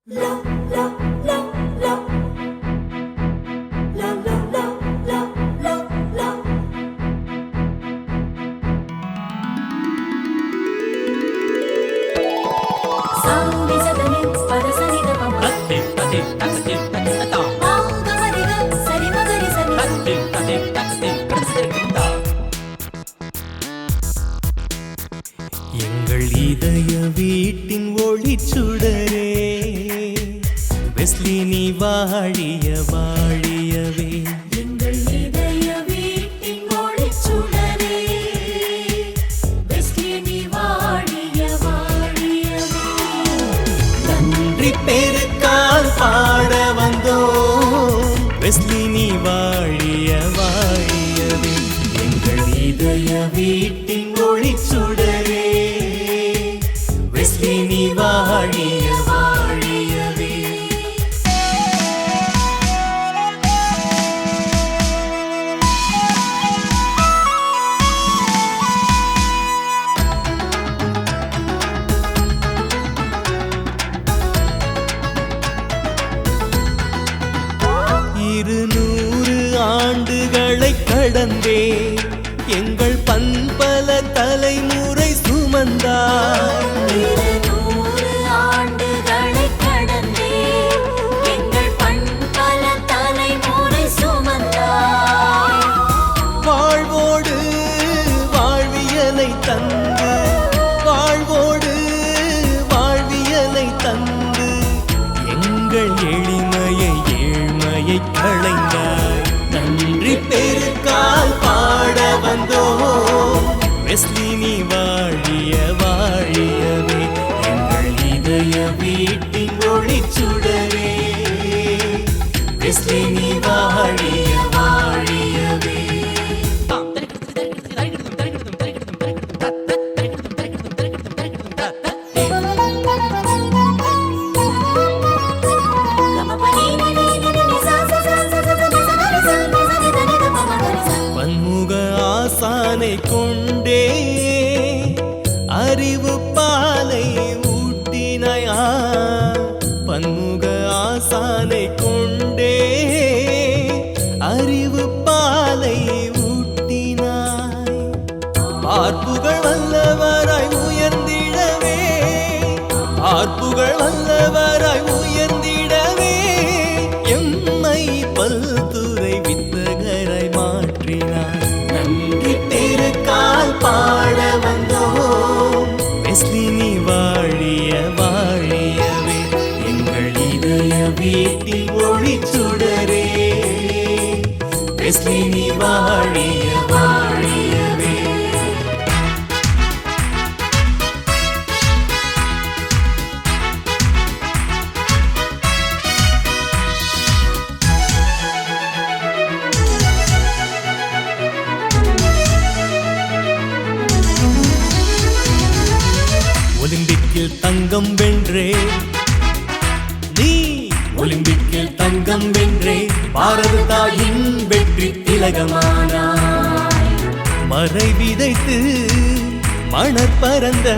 எங்கள் இதய வீட்டின் ஒளிச்சுடரே வெஸ்லி நீ வாழிய வாழியவே. எங்கள் இதய வீட்டின் ஒளிச்சுடரே வெஸ்லி நீ வாழிய வாழியவே. நன்றி பெருக்கால் பாட வந்தோம் வெஸ்லி நீ வாழிய வாழியவே. எங்கள் இதய வீட்டின் ஒளிச்சுடரே வெஸ்லி நீ வாழிய வாழியவே. இருநூறு ஆண்டுகளை கடந்தே எங்கள் பண்பல தலைமுறை சுமந்தார். 200 ஆண்டுகளை கடந்தே எங்கள் பண்பல தலைமுறை சுமந்தாய். வாழ்வோடு வாழ்வியலை தந்து வாழ்வோடு வாழ்வியலை தந்து எங்கள் எளிமையை ஏழ்மையை களைந்தாய். நன்றி பெருக்கால் பாட வந்தோம் வெஸ்லி நீ வாழிய வாழியவே. எங்கள் இதய வீட்டின் ஒளிச்சுடரே வெஸ்லி நீ வாழிய வாழியவே. பன்முக ஆசானை கொண்டே அறிவு பாலை ஊட்டினாயா. பன்முக ஆசானை கொண்டே அறிவு பாலை ஊட்டினாய். பார்ப்புகள் வல்லவராய் உயர்ந்திடவே பார்ப்புகள் வல்லவராய் உயர்ந்திடவே எம்மை பல்துறை வித்தகராய் மாற்றினார். நன்றி பெருக்கால் பாட வந்தோம் வெஸ்லி நீ வாழிய வாழியவே. எங்கள் இதய வீட்டில் ஒளிச்சுடரே வெஸ்லி நீ வாழிய வாழியவே. ஒலிம்பிக்கில் தங்கம் வென்றே நீ ஒலிம்பிக்கில் தங்கம் வென்றே பாரத தாயின் வெற்றி திலகமானாய். மறை விதைத்து மணற் பறந்த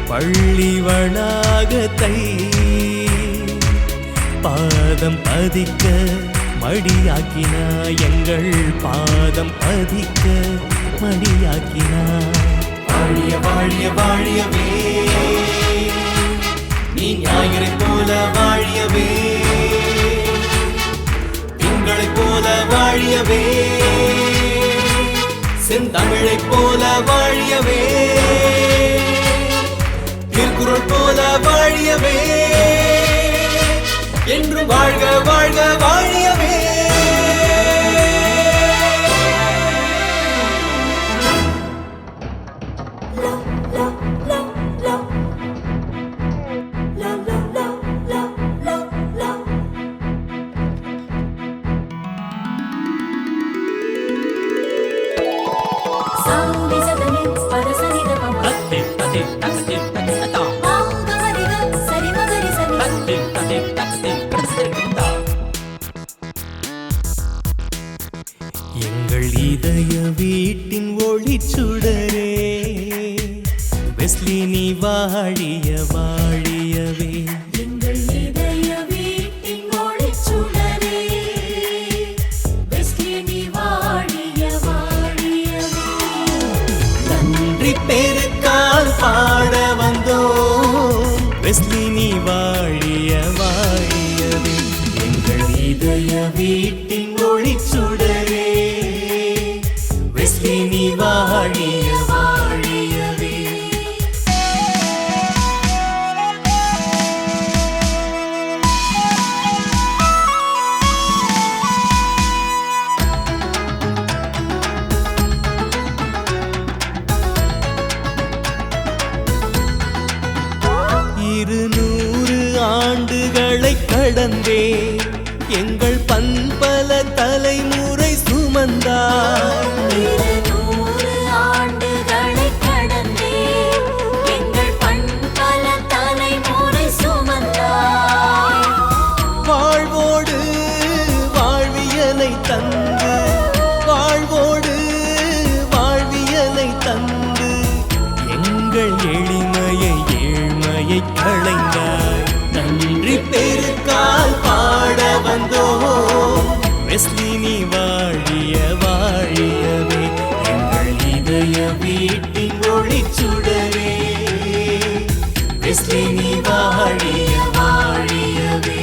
பள்ளி வளாகத்தை பாதம் பதிக்க மடியாக்கினாய். எங்கள் பாதம் பதிக்க மடியாக்கினாய். வாழிய வாழிய வாழியவே நீ ஞாயிறை போல வாழியவே. திங்களை போல வாழியவே செந்தமிழை போல வாழியவே. திருக்குறள் போல வாழியவே என்று வாழ்க வாழ்க வாழியவே. எங்கள் இதய வீட்டின் ஒளிச்சுடரே வெஸ்லி நீ வாழிய வாழியவே. எங்கள் நீ வாழிய வாழியவே எங்கள் இதய வீட்டின் ஒளிச்சுடரே வெஸ்லி நீ வாழிய வாழியவே இருநூறு ஆண்டுகளை கடந்தே எங்கள் பண்பல தலைமுறை சுமந்தார் 200 ஆண்டுகளை கடந்தே எங்கள் பண்பல தலைமுறை சுமந்தாய் வாழ்வோடு வாழ்வியலை தந்து வாழ்வோடு வாழ்வியலை தந்து எங்கள் எளிமையை ஏழ்மையை களைந்தாய் நன்றி பெருக்கால் பாட வந்தோம் வெஸ்லி நீ வாழிய வாழியவே எங்கள் இதய வீட்டின் ஒளிச்சுடரே வெஸ்லி நீ வாழிய வாழியவே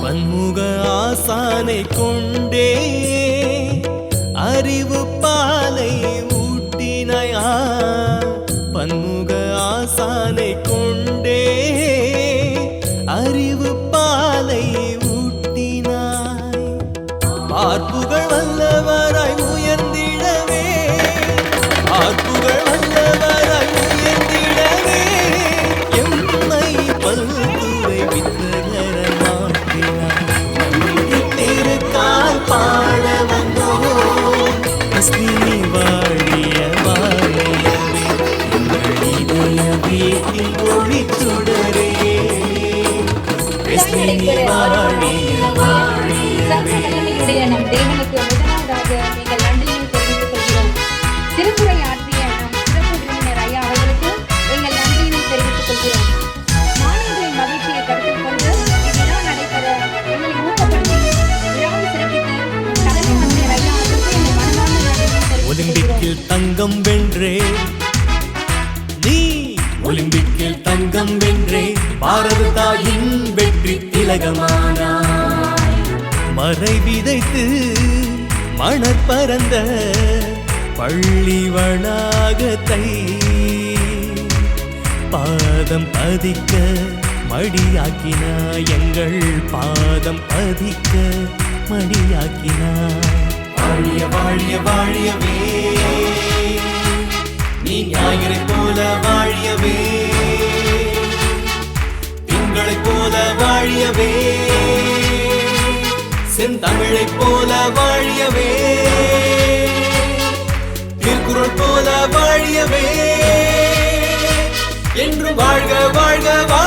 பன்முக ஆசானை கொண்டே அறிவு பாலை ஊட்டினாயா பன்முக ஆசானை கொண்டே அறிவு பாலை ஊட்டினாய் பார்ப்புகள் வல்லவராய் உயர்ந்திடவே பார்ப்புகள் வல்லவராய் உயர்ந்திடவே எம்மை பல்துறை வித்தகரமாக்கினாய் நன்றி திருக்கால் பாட வந்தோம் வெஸ்லி நீ வாழிய வாழியவே எங்கள் இதய வீட்டில் ஒளிச்சுடரே வெஸ்லி நீ வாழிய வாழியவே சர்வவல்லமையுடைய நம் தேவனுக்கு முதலாவதாக எங்கள் நன்றியை தெரிவித்துக் கொள்கிறோம். திருக்குறை ஆற்றிய நம் சிறப்பு விருந்தினர் ஐயா அவர்களுக்கு எங்கள் நன்றியினை தெரிவித்துக் கொள்கிறோம். மாணவர்களின் மகிழ்ச்சியை கருத்தில் கொண்டு இவ்விழா நடைபெற எங்களை ஊக்கப்படுத்தி விழாவை சிறப்பித்த தலைமை ஆசிரியர் ஐயா அவர்களுக்கு எங்கள் மனமார்ந்த நன்றியை தெரிவித்துக் கொள்கிறோம். ஒலிம்பிக்கில் தங்கம் வென்றே நீ ஒலிம்பிக்கில் தங்கம் வென்றே பாரத தாயின் வெற்றி திலகமானாய் மறை விதைத்து மணற் பரந்த பள்ளி வளாகத்தை பாதம் பதிக்க மடியாக்கினாய் எங்கள் பாதம் பதிக்க மடியாக்கினாய் வாழிய வாழிய வாழியவே நீ ஞாயிறை போல வாழியவே திங்களைப் போல வாழியவே செந்தமிழைப் போல வாழியவே திருக்குறள் போல வாழியவே என்று வாழ்க வாழ்க வாழ்க